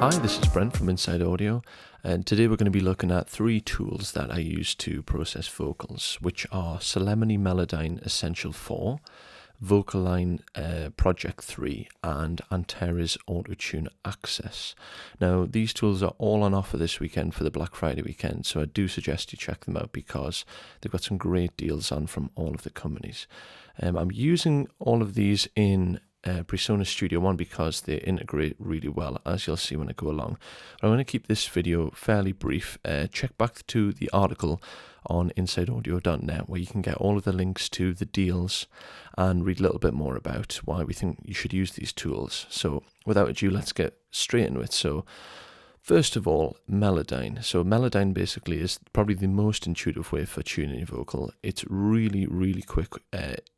Hi, this is Brent from Inside Audio, and today we're going to be looking at three tools that I use to process vocals, which are Melodyne Essential 4, VocAlign Project 3, and Antares Auto-Tune Access. Now, these tools are all on offer this weekend for the Black Friday weekend, so I do suggest you check them out because they've got some great deals on from all of the companies. I'm using all of these in PreSonus Studio One because they integrate really well, as you'll see when I go along. But I'm going to keep this video fairly brief. Check back to the article on insideaudio.net where you can get all of the links to the deals and read a little bit more about why we think you should use these tools. So without ado, let's get straight into it. So first of all, Melodyne. So Melodyne basically is probably the most intuitive way for tuning your vocal. It's really, really quick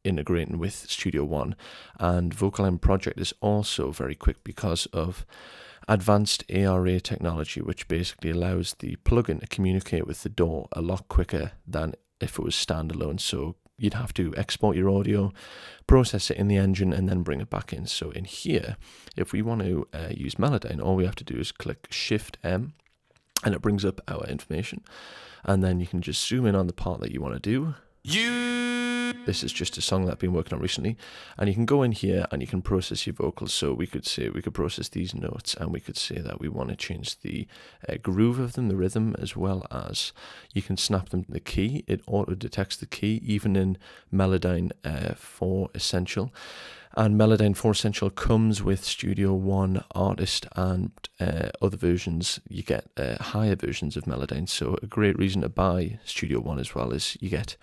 integrating with Studio One, and VocAlign Project is also very quick because of advanced ARA technology, which basically allows the plugin to communicate with the DAW a lot quicker than if it was standalone. So you'd have to export your audio, process it in the engine, and then bring it back in. So in here, if we want to use Melodyne, all we have to do is click Shift-M, and it brings up our information. And then you can just zoom in on the part that you want to do. This is just a song that I've been working on recently. And you can go in here and you can process your vocals. So we could process these notes, and we could say that we want to change the groove of them, the rhythm, as well as you can snap them to the key. It auto-detects the key, even in Melodyne 4 Essential. And Melodyne 4 Essential comes with Studio One Artist and other versions. You get higher versions of Melodyne. So a great reason to buy Studio One as well is you get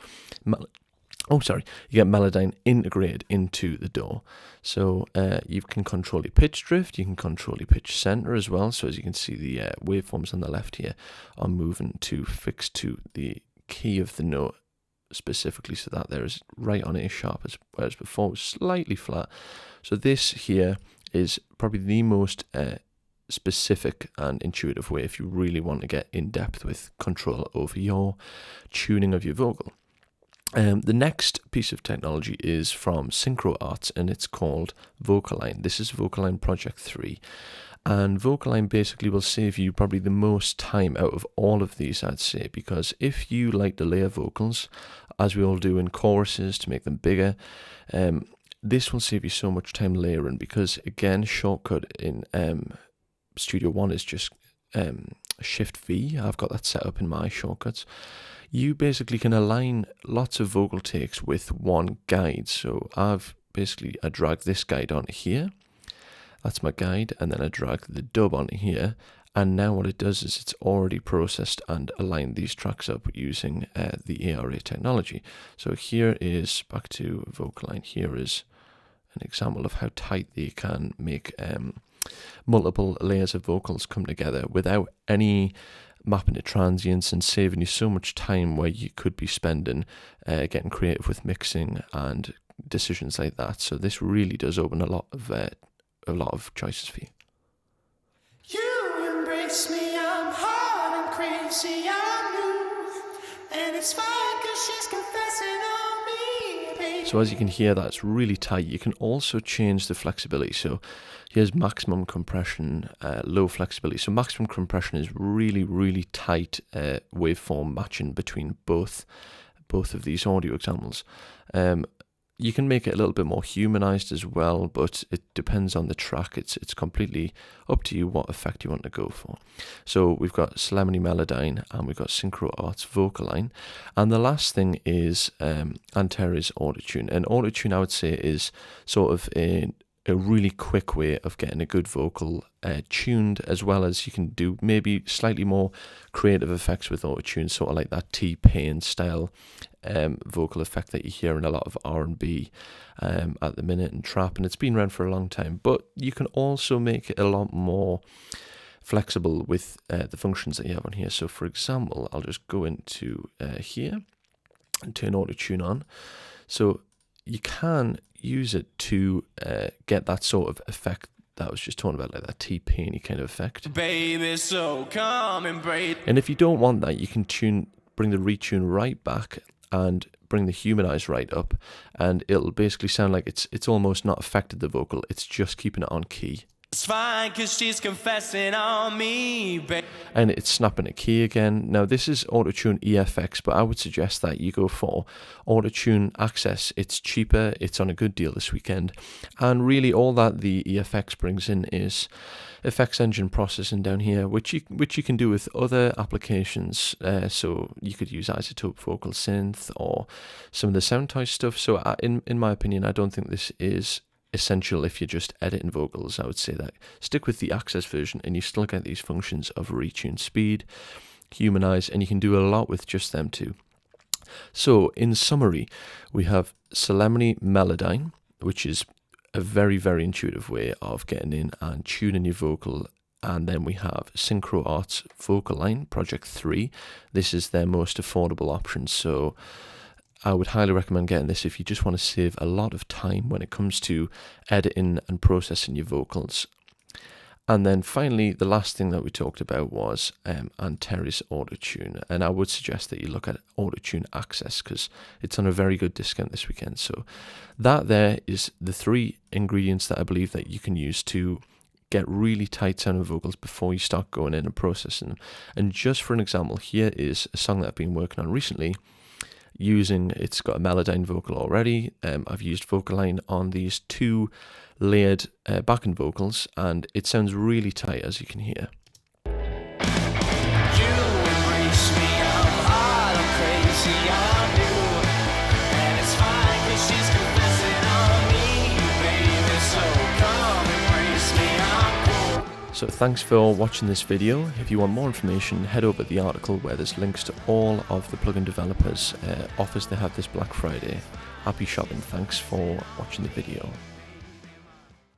Melodyne integrated into the DAW. So you can control your pitch drift, you can control your pitch center as well. So as you can see, the waveforms on the left here are moving to fix to the key of the note specifically, so that there is right on A sharp, whereas before it was slightly flat. So this here is probably the most specific and intuitive way if you really want to get in depth with control over your tuning of your vocal. The next piece of technology is from Synchro Arts, and it's called VocAlign. This is VocAlign Project 3. And VocAlign basically will save you probably the most time out of all of these, I'd say, because if you like to layer vocals, as we all do in choruses to make them bigger, this will save you so much time layering, because again, shortcut in Studio One is just Shift-V. I've got that set up in my shortcuts. You basically can align lots of vocal takes with one guide. So I drag this guide onto here. That's my guide, and then I drag the dub onto here, and now what it does is it's already processed and aligned these tracks up using the ARA technology. So here is, back to VocAlign, here is an example of how tight they can make multiple layers of vocals come together without any mapping to transients, and saving you so much time where you could be spending getting creative with mixing and decisions like that. So this really does open a lot of choices for you. You embrace me, I'm hard and crazy, I'm new, and it's fine 'cause she's confessing on me, baby. So as you can hear, that's really tight. You can also change the flexibility. So here's maximum compression, low flexibility. So maximum compression is really, really tight waveform matching between both of these audio examples. You can make it a little bit more humanized as well, but it depends on the track. It's completely up to you what effect you want to go for. So we've got Melodyne, and we've got Synchro Arts VocAlign. And the last thing is Antares Auto-Tune. And Auto-Tune, I would say, is sort of a really quick way of getting a good vocal tuned, as well as you can do maybe slightly more creative effects with Auto-Tune, sort of like that T-Pain style vocal effect that you hear in a lot of R&B at the minute, and trap, and it's been around for a long time. But you can also make it a lot more flexible with the functions that you have on here. So for example, I'll just go into here and turn Auto-Tune on. So you can use it to get that sort of effect that I was just talking about, like that T-Pain kind of effect. Baby, so come and break. And if you don't want that, you can bring the retune right back and bring the humanize right up, and it'll basically sound like it's almost not affected the vocal, it's just keeping it on key. It's fine, cause she's confessing on me, baby. And it's snapping a key again. Now this is Auto-Tune EFX, but I would suggest that you go for Auto-Tune Access. It's cheaper, it's on a good deal this weekend, and really all that the EFX brings in is effects engine processing down here, which you can do with other applications. So you could use Isotope Vocal Synth or some of the Soundtoys stuff. So in my opinion, I don't think this is essential if you're just editing vocals. I would say that stick with the Access version and you still get these functions of retune speed, humanize, and you can do a lot with just them too. So in summary, we have Solemnity Melodyne, which is a very, very intuitive way of getting in and tuning your vocal. And then we have Synchro Arts VocAlign Project 3. This is their most affordable option, so I would highly recommend getting this if you just want to save a lot of time when it comes to editing and processing your vocals. And then finally, the last thing that we talked about was Antares Auto-Tune. And I would suggest that you look at Auto-Tune Access because it's on a very good discount this weekend. So that there is the 3 ingredients that I believe that you can use to get really tight sounding vocals before you start going in and processing them. And just for an example, here is a song that I've been working on recently. It's got a Melodyne vocal already. I've used VocAlign on these 2 layered backing vocals, and it sounds really tight, as you can hear. So thanks for watching this video. If you want more information, head over to the article where there's links to all of the plugin developers offers they have this Black Friday. Happy shopping. Thanks for watching the video.